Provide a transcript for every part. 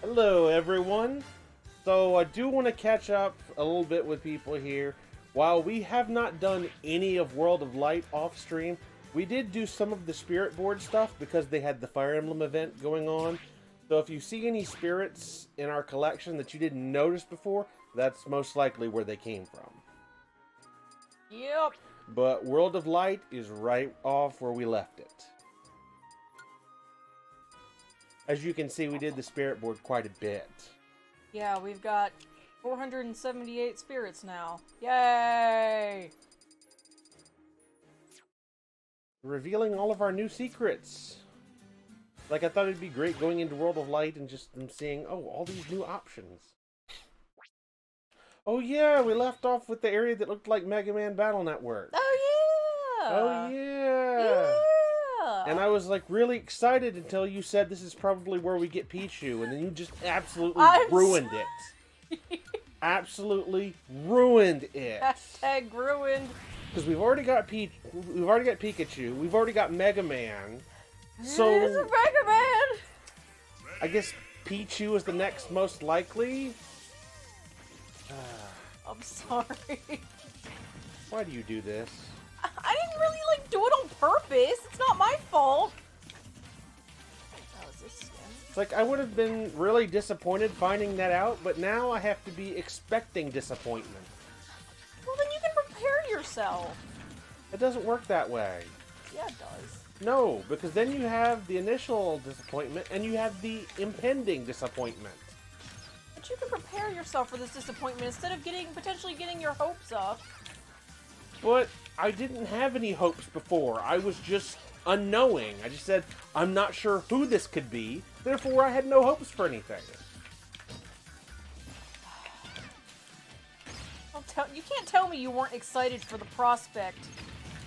Hello, everyone. So I do want to catch up a little bit with people here. While we have not done any of World of Light off stream, we did do some of the spirit board stuff because they had the Fire Emblem event going on. So if you see any spirits in our collection that you didn't notice before, that's most likely where they came from. Yep. But World of Light is right off where we left it. As you can see, we did the spirit board quite a bit. Yeah, we've got 478 spirits now. Yay! Revealing all of our new secrets. Like, I thought it'd be great going into World of Light and just seeing, oh, all these new options. Oh yeah, we left off with the area that looked like Mega Man Battle Network. Oh yeah! Oh yeah! Yeah! And I was like really excited until you said this is probably where we get Pichu, and then you just absolutely ruined it. Absolutely ruined it. Hashtag ruined. Because we've already got Pikachu, we've already got Mega Man. So It's a Mega Man! I guess Pichu is the next most likely. I'm sorry. Why do you do this? I didn't really do it on purpose. It's not my fault. Oh, is this skin? It's like I would have been really disappointed finding that out, but now I have to be expecting disappointment. Well, then you can prepare yourself. It doesn't work that way. Yeah, it does. No, because then you have the initial disappointment and you have the impending disappointment. But you can prepare yourself for this disappointment instead of potentially getting your hopes up. But I didn't have any hopes before. I was just unknowing. I just said, I'm not sure who this could be, therefore I had no hopes for anything. You can't tell me you weren't excited for the prospect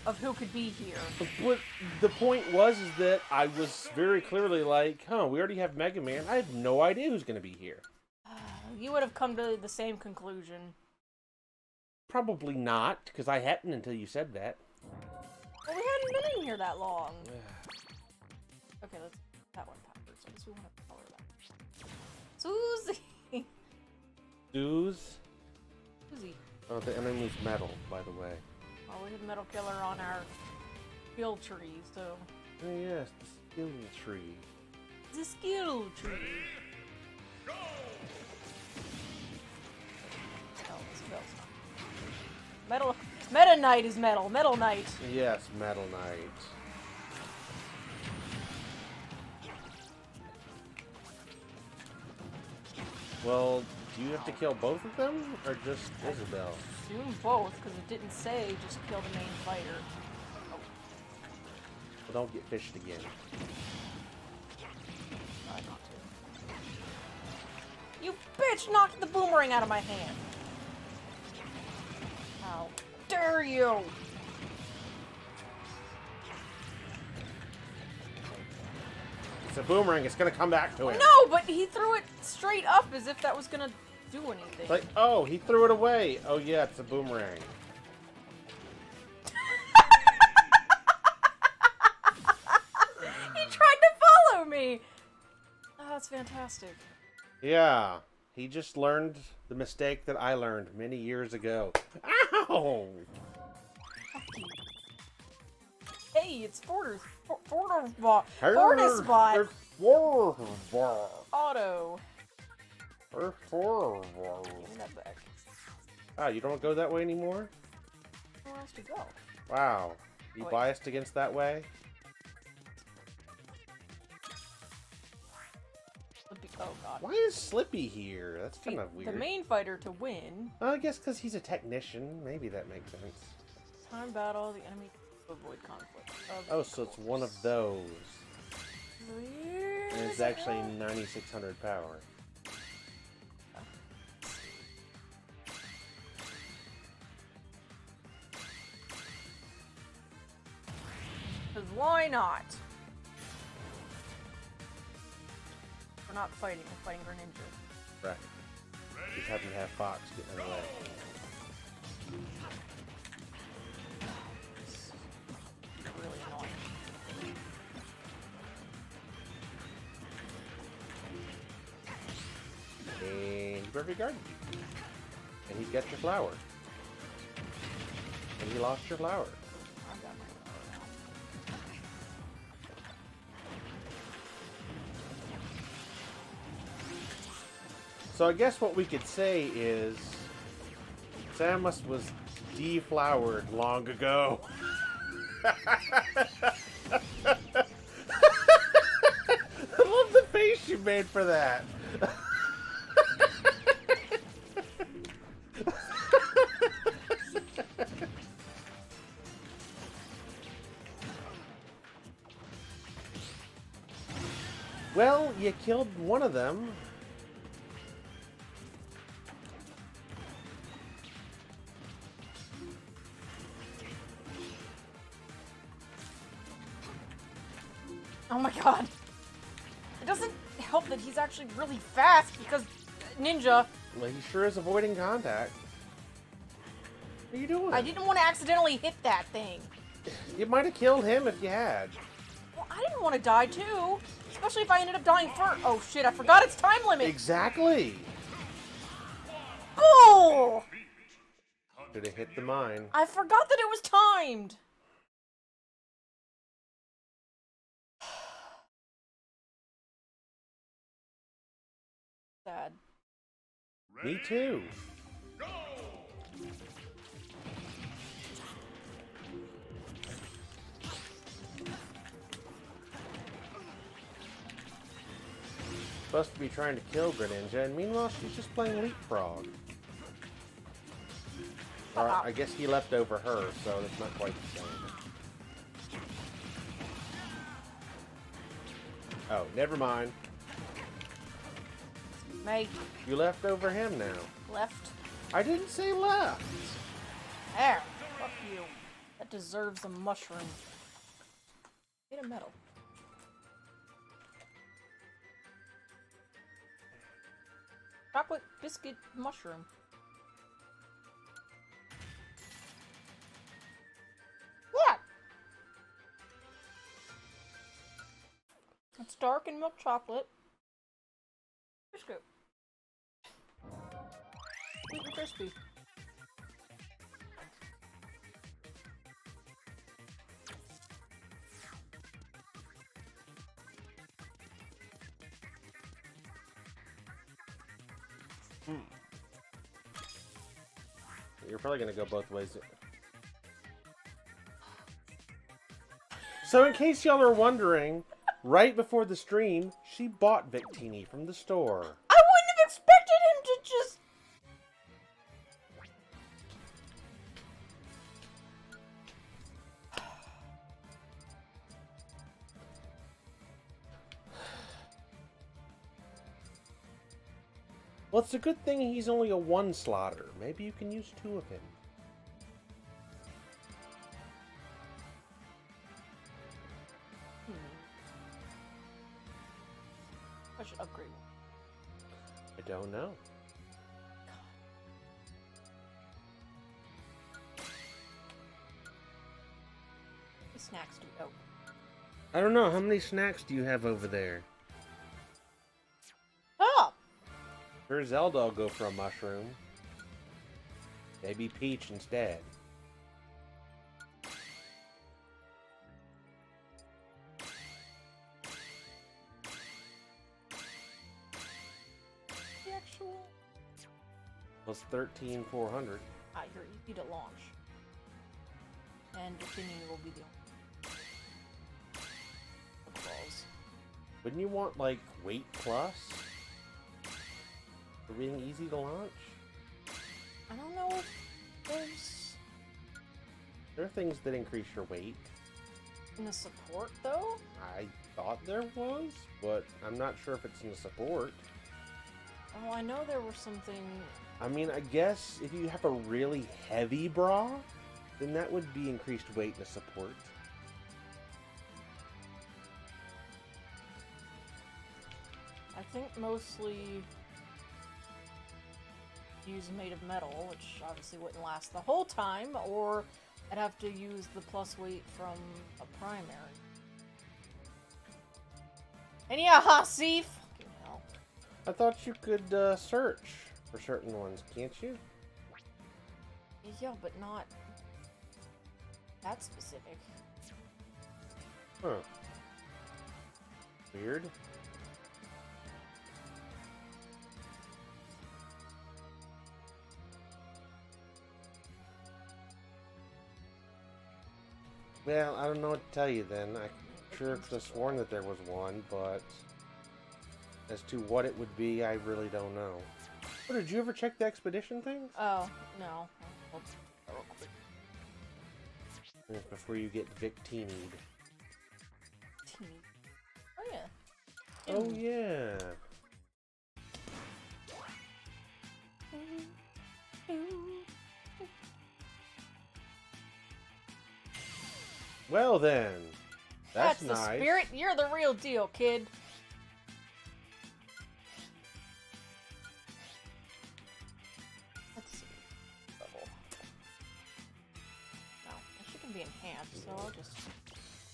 of who could be here. But the point was is that I was very clearly like, we already have Mega Man. I have no idea who's going to be here. You would have come to the same conclusion. Probably not, because I hadn't until you said that. Well, we hadn't been in here that long. Okay, let's that one backwards. I guess we want to color that. Susie! Susie. Oh, the enemy's metal, by the way. Oh, we had Metal Killer on our skill tree, so... Oh yes, the skill tree. The skill tree! Go! Oh, this spell's not. Metal... Meta Knight is metal. Metal Knight. Yes, Metal Knight. Well, do you have to kill both of them, or just Isabel? I assume both, because it didn't say just kill the main fighter. Oh. Well, don't get fished again. Try not to. You bitch knocked the boomerang out of my hand! How dare you! It's a boomerang, it's gonna come back to him. No, but he threw it straight up as if that was gonna do anything. It's like, oh, he threw it away. Oh yeah, it's a boomerang. He tried to follow me! Oh, that's fantastic. Yeah, he just learned the mistake that I learned many years ago. Ow! Hey, it's Fortis bot. Auto. Bring that back. Ah, you don't go that way anymore? Where else to go? Wow. You Oh, wait. biased against that way? Slippy. Oh god. Why is Slippy here? That's kind of weird. The main fighter to win. Well, I guess because he's a technician. Maybe that makes sense. Time battle, the enemy to avoid conflict. Oh, so it's one of those. And it's actually 9,600 power. Because why not? We're not fighting, we're fighting Greninja. Right. Just happen to have Fox getting in the way. Really annoying. where he guarded you. And he got your flower. And he lost your flower. I got my flower now. So I guess what we could say is Samus was deflowered long ago. I love the face you made for that. Well, you killed one of them. Oh my god. It doesn't help that he's actually really fast because ninja. Well, he sure is avoiding contact. What are you doing? I didn't want to accidentally hit that thing. You might have killed him if you had. Well, I didn't want to die too. Especially if I ended up dying first. Oh shit, I forgot its time limit. Exactly. Oh! Should have hit the mine. I forgot that it was timed. Sad. Me too. Supposed to be trying to kill Greninja, and meanwhile she's just playing leapfrog. Or I guess he leapt over her, so it's not quite the same. Oh, never mind. Mate. You left over him now. Left. I didn't say left. There. Fuck you. That deserves a mushroom. Get a medal. Chocolate biscuit mushroom. What? It's dark and milk chocolate. Biscuit. Sweet and crispy. You're probably gonna go both ways. So in case y'all are wondering, right before the stream, she bought Victini from the store. I wouldn't have expected him to just... Well, it's a good thing he's only a one slotter. Maybe you can use two of him. I should upgrade. I don't know. The snacks do. Oh. I don't know. How many snacks do you have over there? Oh! Sure, Zelda will go for a mushroom. Maybe Peach instead. The actual... Plus 13,400. Ah, you're easy to launch. And Victini will be the only balls. Wouldn't you want, like, weight plus? For being easy to launch? I don't know if there's... There are things that increase your weight. in the support, though? I thought there was, but I'm not sure if it's in the support. Oh, I know there was something... I mean, I guess if you have a really heavy bra, then that would be increased weight in the support. I think mostly... use made of metal, which obviously wouldn't last the whole time, or I'd have to use the plus weight from a primary. And yeah, Hasif! Fucking hell. I thought you could search. For certain ones, can't you? Yeah, but not that specific. Huh. Weird. Well, I don't know what to tell you then. I'm sure could have sworn that there was one, but as to what it would be, I really don't know. Oh, did you ever check the expedition things? Oh, no. Before you get Victini'd. Oh, yeah. Oh, yeah. Well then, that's nice. The spirit. You're the real deal, kid. Let's see. Level. No, she can be enhanced, so I'll just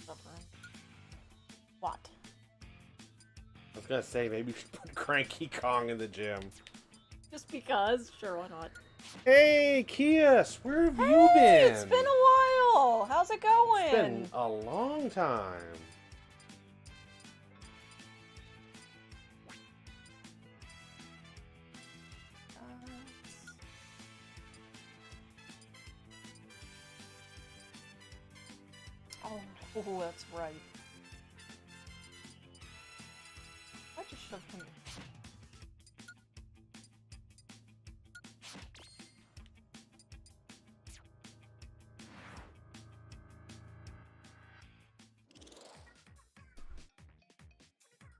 suffer. What? I was gonna say maybe you should put Cranky Kong in the gym. Just because? Sure, why not? Hey, Kias, where have you been? It's been a while. How's it going? It's been a long time. Oh, that's right. I just shoved him.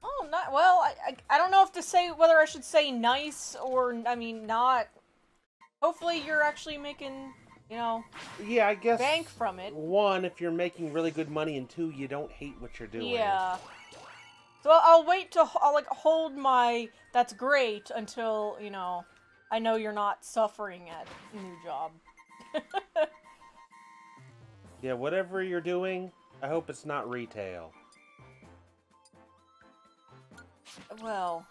Oh, not well. I don't know if to say whether I should say nice or I mean not. Hopefully, you're actually making, you know, yeah, I guess bank from it. One, if you're making really good money, and two, you don't hate what you're doing. Yeah. So I'll wait to like hold my that's great until, you know, I know you're not suffering at a new job. Yeah, whatever you're doing, I hope it's not retail. Well,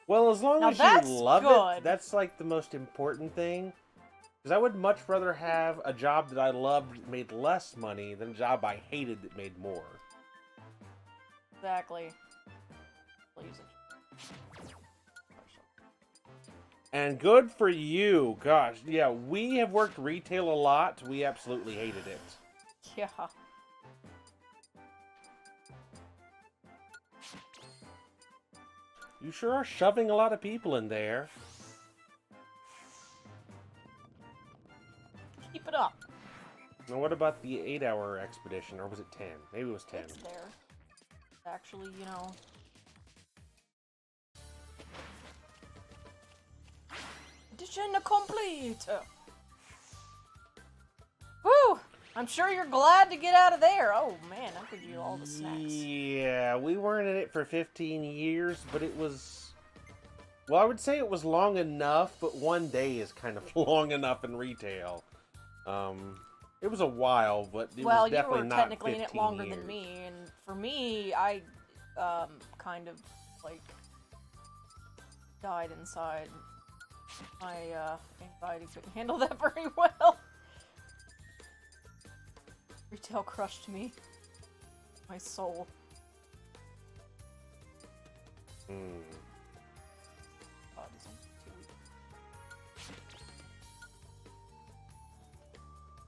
as long now as that's you love good. it, that's like the most important thing. Because I would much rather have a job that I loved that made less money than a job I hated that made more. Exactly. And good for you. Gosh, yeah, we have worked retail a lot. We absolutely hated it. Yeah. You sure are shoving a lot of people in there. Keep it up. Now, what about the 8-hour expedition? Or was it 10? Maybe it was 10. It's there. Actually, you know. Mission complete! Whew! I'm sure you're glad to get out of there. Oh man, I could use all the snacks. Yeah, we weren't in it for 15 years, but it was... Well, I would say it was long enough, but one day is kind of long enough in retail. It was a while, but it was definitely not 15 years. Well, you were technically in it longer than me, and for me, I, kind of, like, died inside. My, anxiety couldn't handle that very well. Retail crushed me. My soul.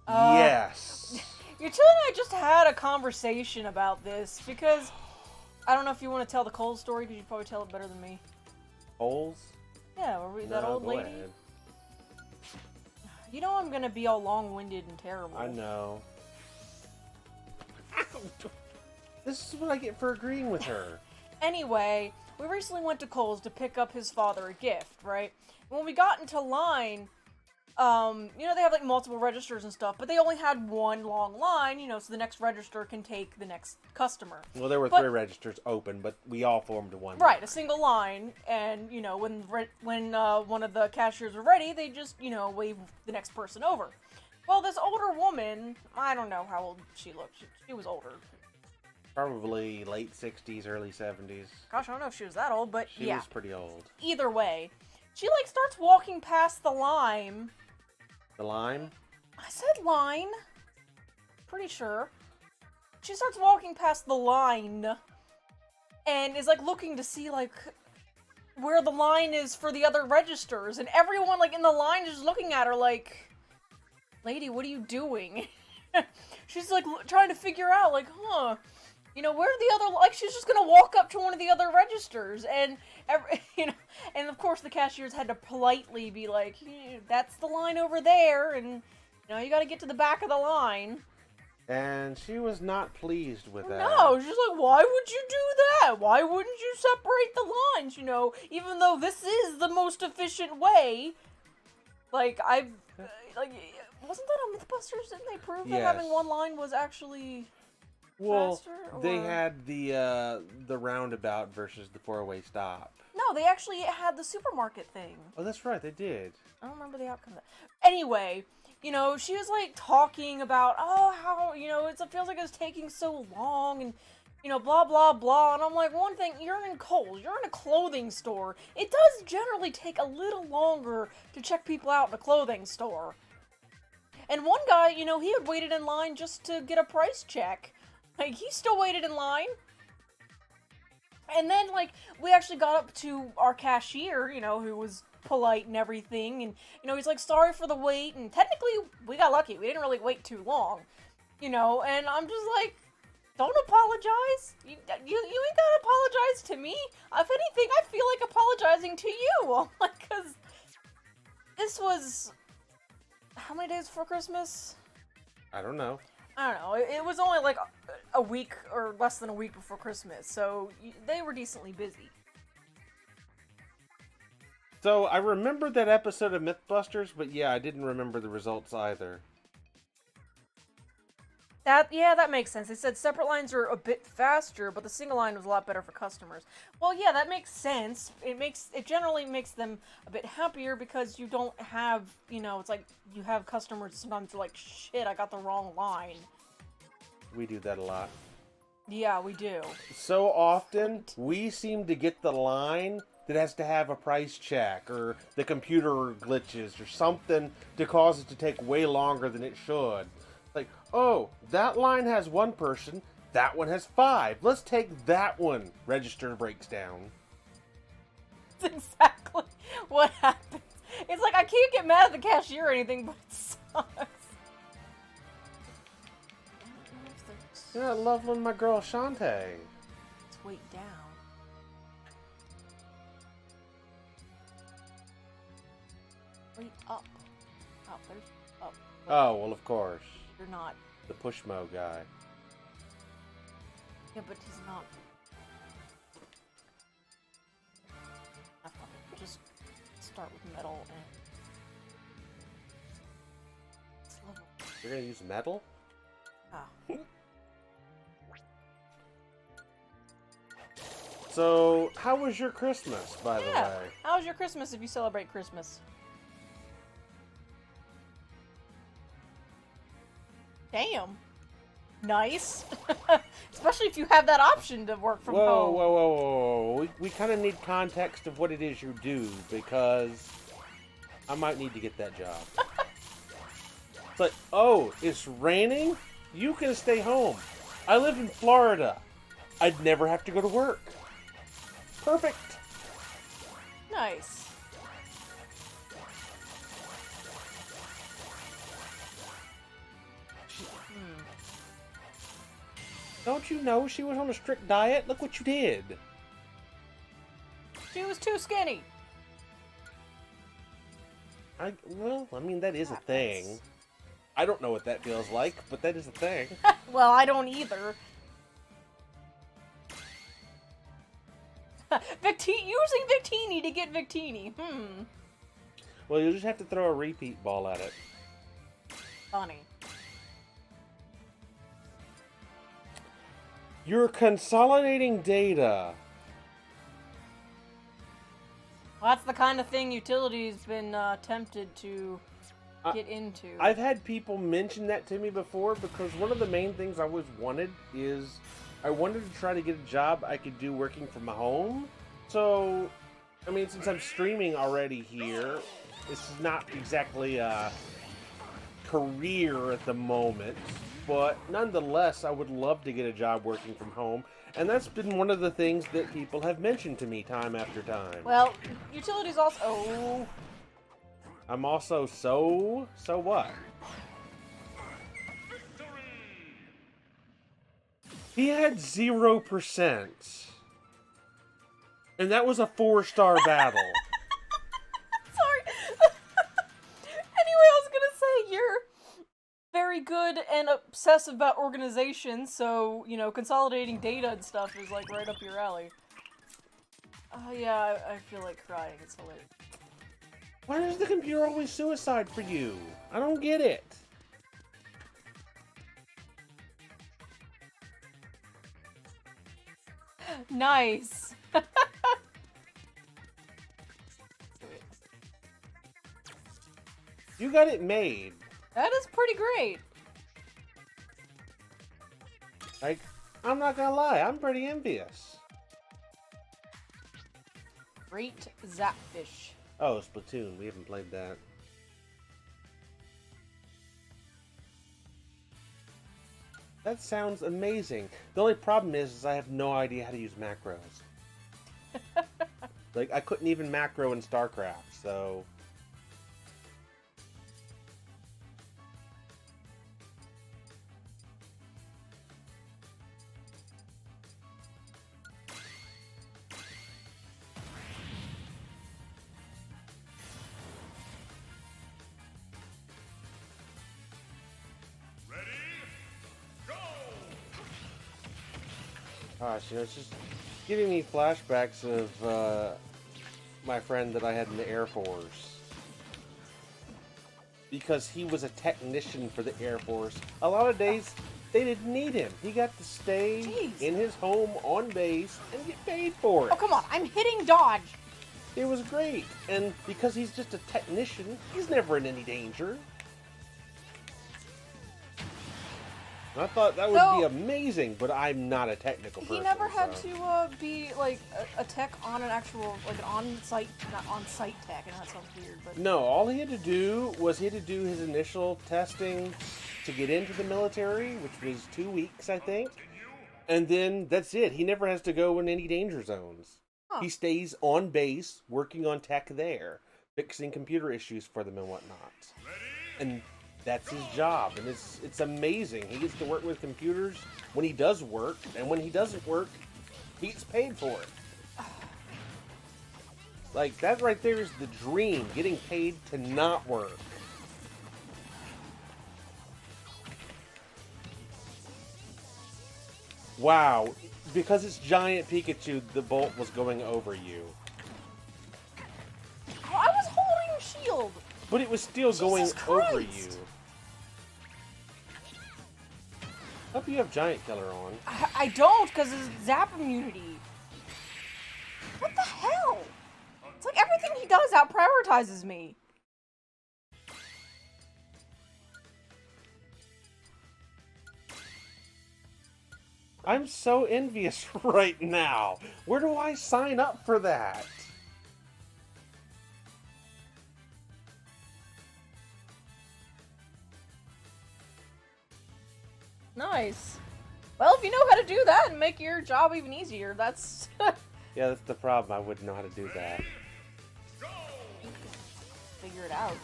Yes. Your two and I just had a conversation about this because I don't know if you want to tell the Cole story because you'd probably tell it better than me. Cole's? Yeah, were we that old lady? Ahead. You know I'm gonna be all long-winded and terrible. I know. This is what I get for agreeing with her. Anyway, we recently went to Kohl's to pick up his father a gift, right? When we got into line, you know, they have like multiple registers and stuff, but they only had one long line, you know, so the next register can take the next customer. Well, there were 3 registers open, but we all formed one. Right, a single line, and, you know, when one of the cashiers were ready, they just, you know, wave the next person over. Well, this older woman, I don't know how old she looked. She was older. Probably late 60s, early 70s. Gosh, I don't know if she was that old, but She was pretty old. Either way, She, like, starts walking past the line. The lime? I said line. Pretty sure. She starts walking past the line. And is, like, looking to see, like, where the line is for the other registers. And everyone, like, in the line is just looking at her like, lady, what are you doing? She's, like, trying to figure out, like, huh, you know, where are the other, like, she's just gonna walk up to one of the other registers, and, you know, and of course the cashiers had to politely be like, that's the line over there, and, you know, you gotta get to the back of the line. And she was not pleased with that. No, she's like, why would you do that? Why wouldn't you separate the lines, you know, even though this is the most efficient way? Like, like, wasn't that on Mythbusters? Didn't they prove that having one line was actually faster? Or... they had the roundabout versus the four-way stop. No, they actually had the supermarket thing. Oh, that's right, they did. I don't remember the outcome of that. Anyway, you know, she was, like, talking about, oh, how, you know, it feels like it's taking so long, and, you know, blah, blah, blah, and I'm like, one thing, you're in Kohl's, you're in a clothing store. It does generally take a little longer to check people out in a clothing store. And one guy, you know, he had waited in line just to get a price check. Like, he still waited in line. And then, like, we actually got up to our cashier, you know, who was polite and everything, and, you know, he's like, sorry for the wait, and technically, we got lucky. We didn't really wait too long, you know, and I'm just like, don't apologize. You ain't gotta apologize to me. If anything, I feel like apologizing to you. Like, because this was... How many days before Christmas? I don't know. I don't know. It was only like a week or less than a week before Christmas, so they were decently busy. So I remember that episode of Mythbusters, but yeah, I didn't remember the results either. That makes sense. They said separate lines are a bit faster, but the single line was a lot better for customers. Well, yeah, that makes sense. It generally makes them a bit happier because you don't have, you know, it's like you have customers sometimes are like, shit, I got the wrong line. We do that a lot. Yeah, we do. So often, we seem to get the line that has to have a price check, or the computer glitches, or something to cause it to take way longer than it should. Like, oh, that line has one person, that one has 5. Let's take that one. Register breaks down. That's exactly what happens. It's like, I can't get mad at the cashier or anything, but it sucks. You're not leveling my girl Shantae. Let's wait down. Wait up. Oh, there's up. Wait. Oh, well, of course. You're not. The Pushmo guy. Yeah, but he's not. Just start with metal and... It's level. You're gonna use metal? Ah. So, how was your Christmas, by the way? How was your Christmas if you celebrate Christmas? Damn. Nice. Especially if you have that option to work from home. Whoa. We kind of need context of what it is you do, because I might need to get that job. It's like, oh, it's raining? You can stay home. I live in Florida. I'd never have to go to work. Perfect. Nice. Don't you know she was on a strict diet? Look what you did. She was too skinny. Well, I mean, that is a thing. I don't know what that feels like, but that is a thing. Well, I don't either. Using Victini to get Victini. Well, you'll just have to throw a repeat ball at it. Funny. You're consolidating data. Well, that's the kind of thing Utility's been tempted to get into. I've had people mention that to me before, because one of the main things I always wanted is I wanted to try to get a job I could do working from home. So I mean, since I'm streaming already here, this is not exactly a career at the moment, but nonetheless, I would love to get a job working from home, and that's been one of the things that people have mentioned to me time after time. Well, utilities also. Oh. I'm also so what? He had 0%. And that was a 4-star battle. Sorry. Anyway, I was gonna say you're very good and obsessive about organization, so, you know, consolidating data and stuff is like right up your alley. Yeah, I feel like crying. It's hilarious. Why does the computer always suicide for you? I don't get it. Nice. You got it made. That is pretty great. Like, I'm not gonna lie, I'm pretty envious. Great Zapfish. Oh, Splatoon. We haven't played that. That sounds amazing. The only problem is I have no idea how to use macros. Like, I couldn't even macro in StarCraft, so... Gosh, you know, it's just giving me flashbacks of my friend that I had in the Air Force. Because he was a technician for the Air Force. A lot of days, they didn't need him. He got to stay in his home on base and get paid for it. Oh, come on. I'm hitting dodge. It was great. And because he's just a technician, he's never in any danger. I thought that would be amazing, but I'm not a technical person. He never had to be like a tech on an actual, like an on-site, not on-site tech. I know that sounds weird, but no. All he had to do was he had to do his initial testing to get into the military, which was 2 weeks, I think, and then that's it. He never has to go in any danger zones. Huh. He stays on base, working on tech there, fixing computer issues for them and whatnot, and that's his job, and it's amazing. He gets to work with computers when he does work, and when he doesn't work, he gets paid for it. Like, that right there is the dream, getting paid to not work. Wow, because it's giant Pikachu, the bolt was going over you. Oh, I was holding shield! But it was still going over you. Hope you have Giant Killer on. I don't, because it's Zap immunity. What the hell? It's like everything he does out-prioritizes me. I'm so envious right now. Where do I sign up for that? Nice. Well, if you know how to do that and make your job even easier, that's... Yeah, that's the problem. I wouldn't know how to do that. Figure it out.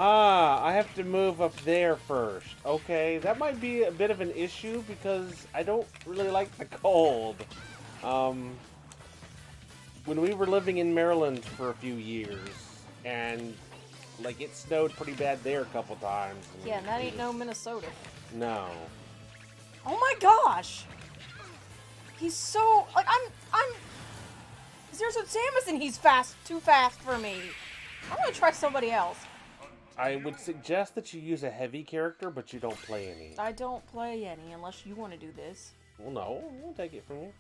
Ah, I have to move up there first. Okay, that might be a bit of an issue because I don't really like the cold. When we were living in Maryland for a few years, and, like, it snowed pretty bad there a couple times. Yeah, and that ain't no Minnesota. No. Oh my gosh! He's so... Like, I'm... There's a Samus and he's too fast for me. I'm gonna try somebody else. I would suggest that you use a heavy character, but you don't play any. I don't play any unless you want to do this. Well, no. We'll take it from you.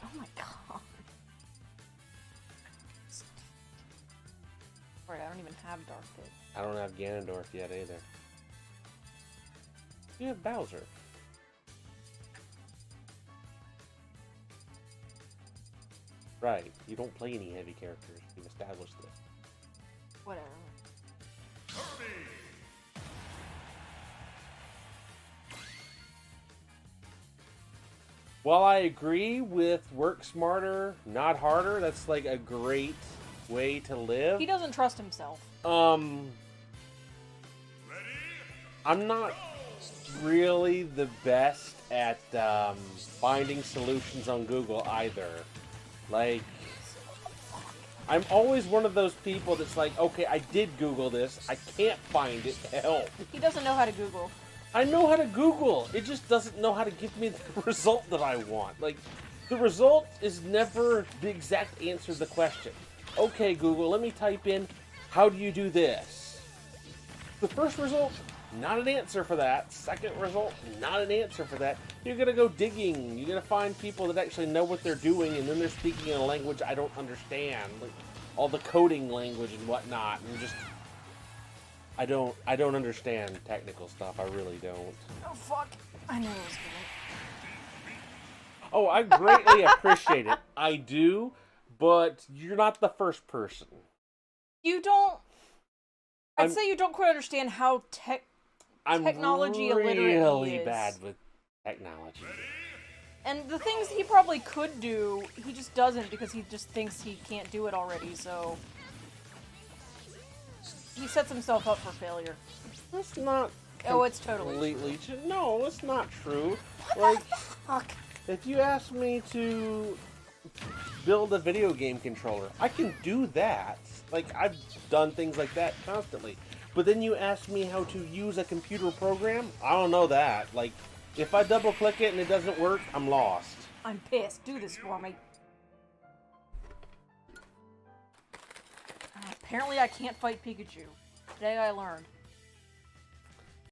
Oh my god. Right, I don't even have Dark Pit. I don't have Ganondorf yet either. You have Bowser. Right. You don't play any heavy characters. We've established this. Whatever. While I agree with work smarter, not harder, that's like a great way to live. He doesn't trust himself. I'm not really the best at finding solutions on Google either. Like, I'm always one of those people that's like, okay, I did Google this, I can't find it, help. He doesn't know how to Google. I know how to Google, it just doesn't know how to give me the result that I want. Like, the result is never the exact answer to the question. Okay, Google, let me type in, how do you do this? The first result, not an answer for that. Second result, not an answer for that. You're gonna go digging. You're gonna find people that actually know what they're doing, and then they're speaking in a language I don't understand, like all the coding language and whatnot. And just, I don't understand technical stuff. I really don't. Oh fuck! I knew it was good. Oh, I greatly appreciate it. I do, but you're not the first person. You don't. I'd say you don't quite understand how technology illiterate he really is. bad with technology. And the things he probably could do, he just doesn't because he just thinks he can't do it already, so... He sets himself up for failure. That's not Oh, it's totally completely true. No, it's not true. What Like, the fuck? if you ask me to build a video game controller, I can do that. Like, I've done things like that constantly. But then you ask me how to use a computer program, I don't know that. Like, if I double click it and it doesn't work, I'm lost. I'm pissed. Do this for me. Apparently I can't fight Pikachu. Today I learned.